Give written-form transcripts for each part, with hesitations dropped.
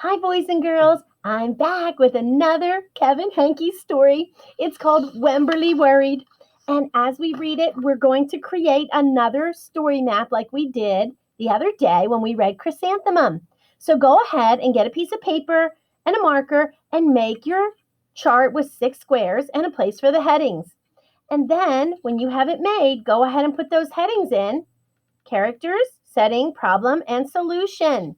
Hi, boys and girls. I'm back with another Kevin Hankey story. It's called Wemberly Worried. And as we read it, we're going to create another story map like we did the other day when we read Chrysanthemum. So go ahead and get a piece of paper and a marker and make your chart with 6 squares and a place for the headings. And then when you have it made, go ahead and put those headings in: characters, setting, problem, and solution.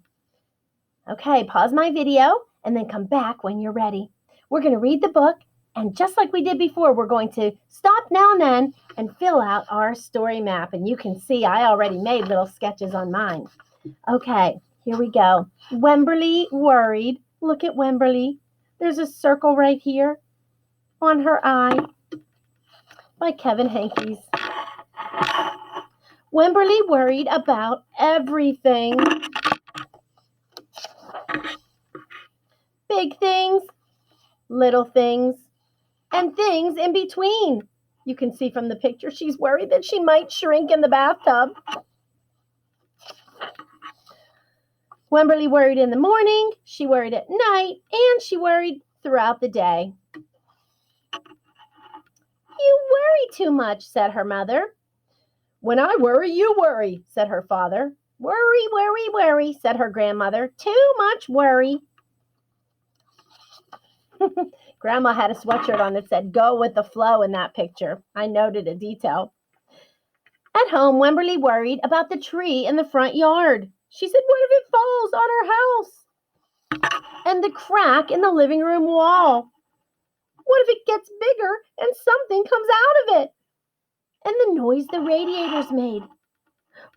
Okay, pause my video and then come back when you're ready. We're going to read the book, and just like we did before, we're going to stop now and then and fill out our story map. And you can see I already made little sketches on mine. Okay, here we go. Wemberly Worried. Look at Wemberly. There's a circle right here on her eye by Kevin Hankey's. Wemberly worried about everything. Big things, little things, and things in between. You can see from the picture she's worried that she might shrink in the bathtub. Wemberly worried in the morning, she worried at night, and she worried throughout the day. You worry too much, said her mother. When I worry, you worry, said her father. Worry, worry, worry, said her grandmother. Too much worry. Grandma had a sweatshirt on that said, "Go with the flow" in that picture. I noted a detail. At home, Wemberly worried about the tree in the front yard. She said, what if it falls on our house? And the crack in the living room wall. What if it gets bigger and something comes out of it? And the noise the radiators made.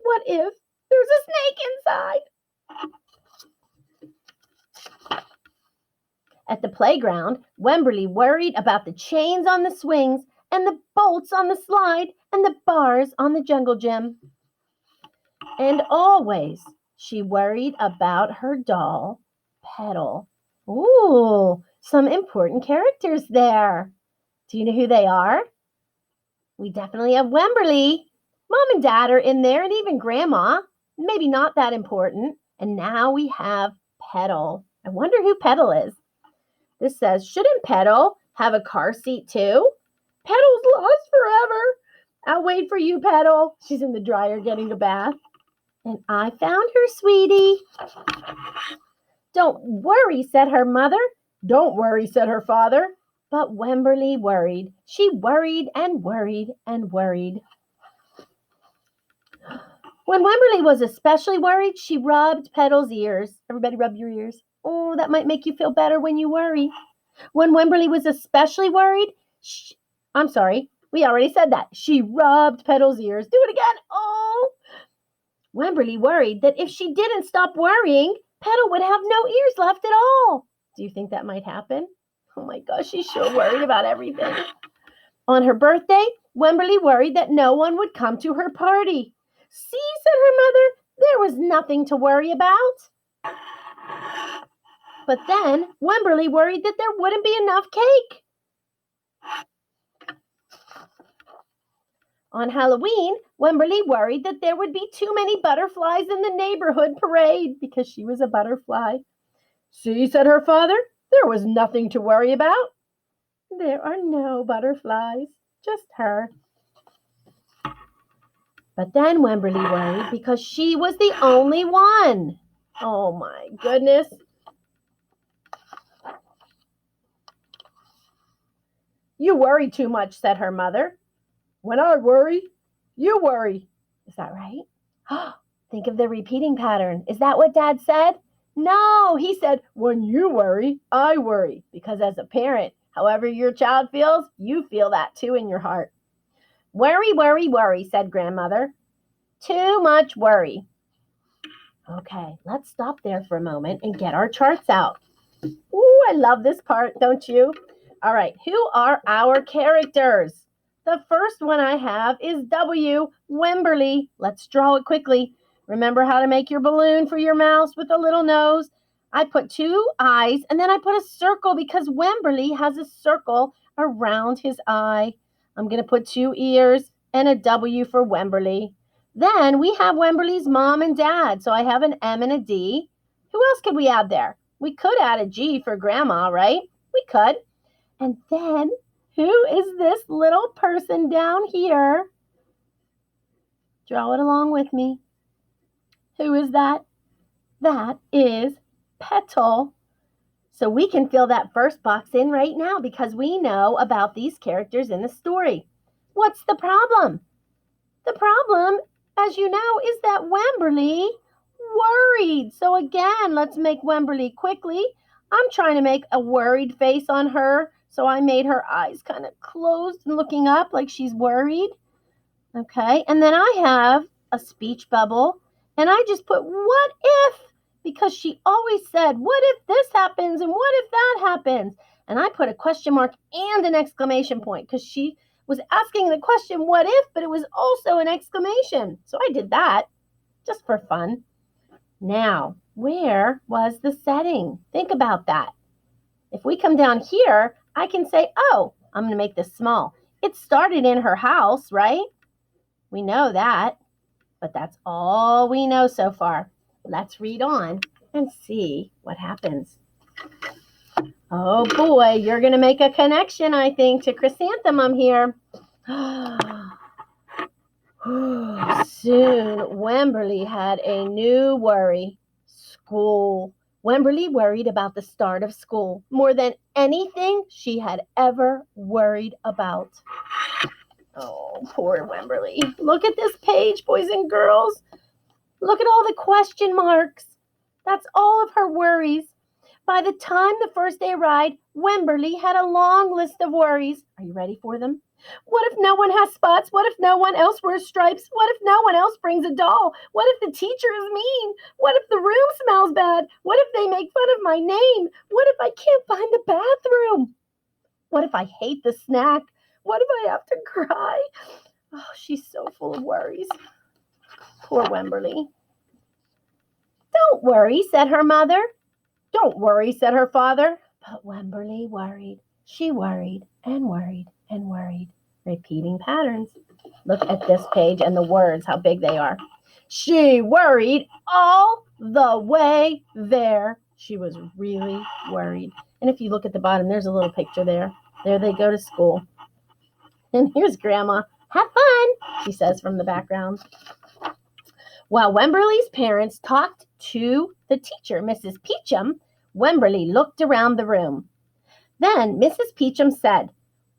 What if there's a snake inside? At the playground, Wemberly worried about the chains on the swings and the bolts on the slide and the bars on the jungle gym. And always she worried about her doll, Petal. Ooh, some important characters there. Do you know who they are? We definitely have Wemberly. Mom and Dad are in there, and even Grandma. Maybe not that important. And now we have Petal. I wonder who Petal is. This says, shouldn't Petal have a car seat too? Petal's lost forever. I'll wait for you, Petal. She's in the dryer getting a bath. And I found her, sweetie. Don't worry, said her mother. Don't worry, said her father. But Wemberly worried. She worried and worried and worried. When Wemberly was especially worried, she rubbed Petal's ears. Everybody rub your ears. Oh, that might make you feel better when you worry. When Wemberly was especially worried, we already said that. She rubbed Petal's ears. Do it again. Oh. Wemberly worried that if she didn't stop worrying, Petal would have no ears left at all. Do you think that might happen? Oh my gosh, she's sure worried about everything. On her birthday, Wemberly worried that no one would come to her party. See, said her mother, there was nothing to worry about. But then Wemberly worried that there wouldn't be enough cake. On Halloween, Wemberly worried that there would be too many butterflies in the neighborhood parade because she was a butterfly. See, said her father, there was nothing to worry about. There are no butterflies, just her. But then Wemberly worried because she was the only one. Oh my goodness. You worry too much, said her mother. When I worry, you worry. Is that right? Think of the repeating pattern. Is that what Dad said? No, he said, when you worry, I worry. Because as a parent, however your child feels, you feel that too in your heart. Worry, worry, worry, said Grandmother. Too much worry. Okay, let's stop there for a moment and get our charts out. Ooh, I love this part, don't you? All right, who are our characters? The first one I have is W, Wemberly. Let's draw it quickly. Remember how to make your balloon for your mouse with a little nose? I put 2 eyes and then I put a circle because Wemberly has a circle around his eye. I'm going to put 2 ears and a W for Wemberly. Then we have Wemberly's mom and dad. So I have an M and a D. Who else could we add there? We could add a G for grandma, right? We could. And then, who is this little person down here? Draw it along with me. Who is that? That is Petal. So we can fill that first box in right now because we know about these characters in the story. What's the problem? The problem, as you know, is that Wemberly worried. So again, let's make Wemberly quickly. I'm trying to make a worried face on her. So I made her eyes kind of closed and looking up like she's worried. Okay, and then I have a speech bubble. And I just put what if, because she always said, what if this happens and what if that happens? And I put a question mark and an exclamation point because she was asking the question, what if, but it was also an exclamation. So I did that just for fun. Now, where was the setting? Think about that. If we come down here, I can say, oh, I'm going to make this small. It started in her house, right? We know that, but that's all we know so far. Let's read on and see what happens. Oh boy, you're going to make a connection, I think, to chrysanthemum here. Soon, Wemberly had a new worry. School. Wemberly worried about the start of school more than anything she had ever worried about. Oh, poor Wemberly. Look at this page, boys and girls. Look at all the question marks. That's all of her worries. By the time the first day arrived, Wemberly had a long list of worries. Are you ready for them? What if no one has spots? What if no one else wears stripes? What if no one else brings a doll? What if the teacher is mean? What if the room smells bad? What if they make fun of my name? What if I can't find the bathroom? What if I hate the snack? What if I have to cry? Oh, she's so full of worries. Poor Wemberly. Don't worry, said her mother. Don't worry, said her father. But Wemberly worried. She worried and worried and worried. Repeating patterns. Look at this page and the words, how big they are. She worried all the way there. She was really worried. And if you look at the bottom, there's a little picture there. There they go to school. And here's Grandma. Have fun, she says from the background. While Wemberly's parents talked to the teacher, Mrs. Peachum, Wemberly looked around the room. Then Mrs. Peachum said,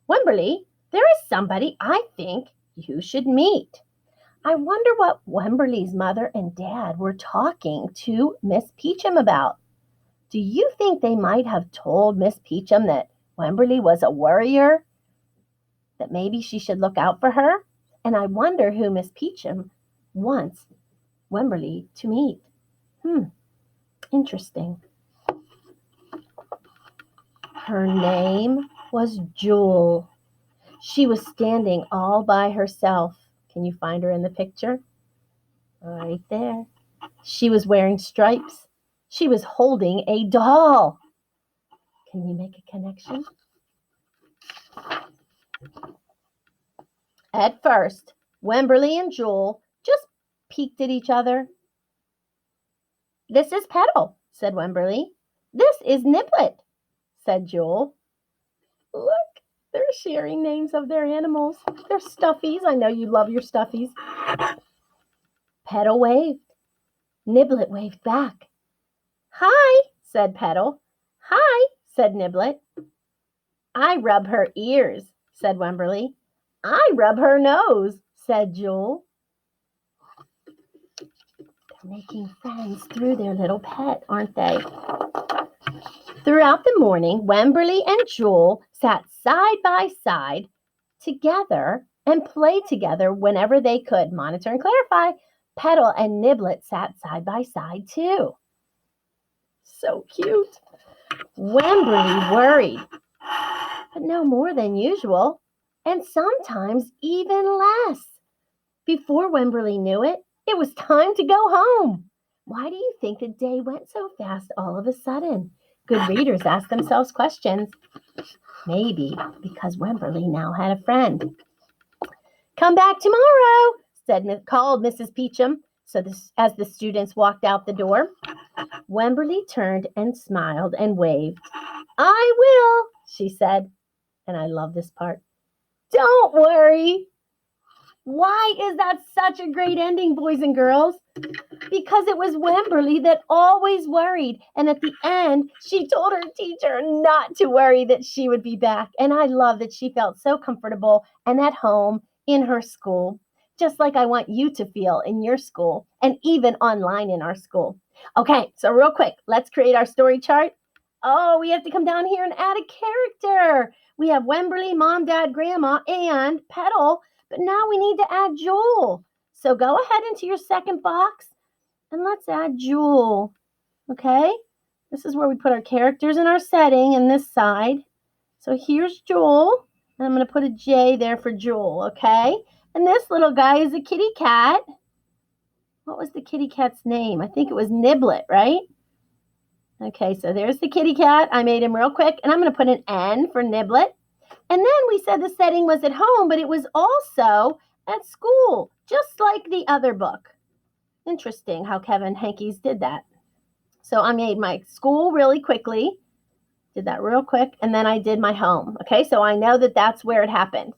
Wemberly, there is somebody I think you should meet. I wonder what Wemberly's mother and dad were talking to Miss Peachum about. Do you think they might have told Miss Peachum that Wemberly was a worrier? That maybe she should look out for her? And I wonder who Miss Peachum wants Wemberly to meet. Interesting. Her name was Jewel. She was standing all by herself. Can you find her in the picture? Right there. She was wearing stripes. She was holding a doll. Can you make a connection? At first, Wemberly and Jewel just peeked at each other. This is Petal, said Wemberly. This is Niblet, said Jewel. Look, they're sharing names of their animals. They're stuffies. I know you love your stuffies. Petal waved. Niblet waved back. Hi, said Petal. Hi, said Niblet. I rub her ears, said Wemberly. I rub her nose, said Jewel. They're making friends through their little pet, aren't they? Throughout the morning, Wemberly and Jewel sat side by side together and played together whenever they could. Monitor and clarify. Petal and Niblet sat side by side too. So cute. Wemberly worried, but no more than usual, and sometimes even less. Before Wemberly knew it, it was time to go home. Why do you think the day went so fast all of a sudden? Good readers ask themselves questions. Maybe because Wemberly now had a friend. Come back tomorrow, called Mrs. Peachum, as the students walked out the door. Wemberly turned and smiled and waved. I will, she said. And I love this part. Don't worry. Why is that such a great ending, boys and girls? Because it was Wemberly that always worried. And at the end, she told her teacher not to worry, that she would be back. And I love that she felt so comfortable and at home in her school, just like I want you to feel in your school and even online in our school. Okay, so real quick, let's create our story chart. Oh, we have to come down here and add a character. We have Wemberly, Mom, Dad, Grandma, and Petal, but now we need to add Joel. So go ahead into your second box and let's add Jewel, okay? This is where we put our characters in our setting in this side. So here's Jewel, and I'm going to put a J there for Jewel, okay? And this little guy is a kitty cat. What was the kitty cat's name? I think it was Niblet, right? Okay, so there's the kitty cat. I made him real quick, and I'm going to put an N for Niblet. And then we said the setting was at home, but it was also at school, just like the other book. Interesting how Kevin Hankey's did that. So I made my school really quickly, did that real quick, and then I did my home. Okay, so I know that that's where it happened.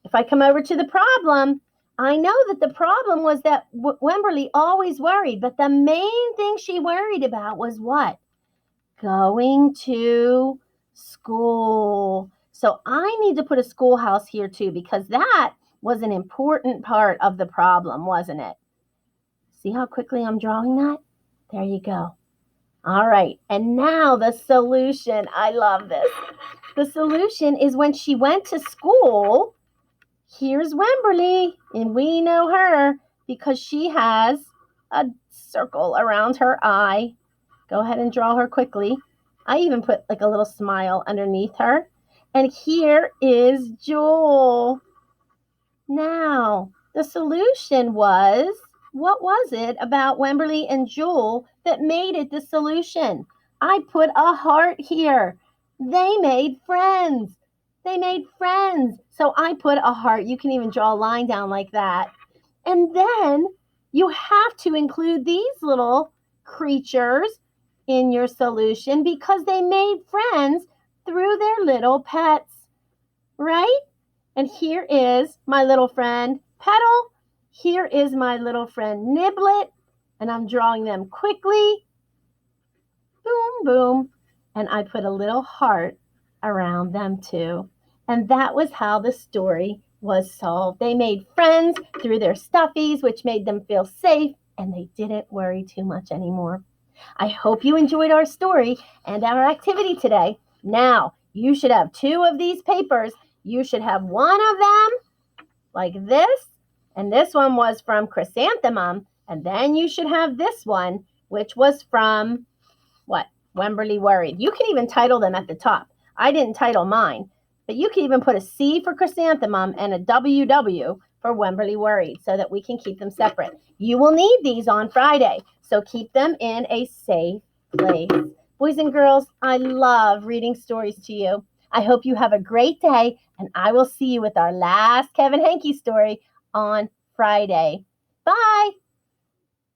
If I come over to the problem, I know that the problem was that Wemberly always worried, but the main thing she worried about was what? Going to school. So I need to put a schoolhouse here too, because that was an important part of the problem, wasn't it? See how quickly I'm drawing that? There you go. All right, and now the solution. I love this. The solution is when she went to school, here's Wemberly, and we know her because she has a circle around her eye. Go ahead and draw her quickly. I even put like a little smile underneath her. And here is Joel. Now, the solution was, what was it about Wemberly and Joel that made it the solution? I put a heart here. They made friends. They made friends. So I put a heart. You can even draw a line down like that. And then you have to include these little creatures in your solution because they made friends through their little pets, right? And here is my little friend Petal. Here is my little friend Niblet. And I'm drawing them quickly. Boom, boom. And I put a little heart around them too. And that was how the story was solved. They made friends through their stuffies, which made them feel safe, and they didn't worry too much anymore. I hope you enjoyed our story and our activity today. Now, you should have 2 of these papers. You should have one of them like this, and this one was from Chrysanthemum, and then you should have this one, which was from, what? Wemberly Worried. You can even title them at the top. I didn't title mine, but you can even put a C for Chrysanthemum and a WW for Wemberly Worried so that we can keep them separate. You will need these on Friday, so keep them in a safe place. Boys and girls, I love reading stories to you. I hope you have a great day, and I will see you with our last Kevin Hankey story on Friday. Bye.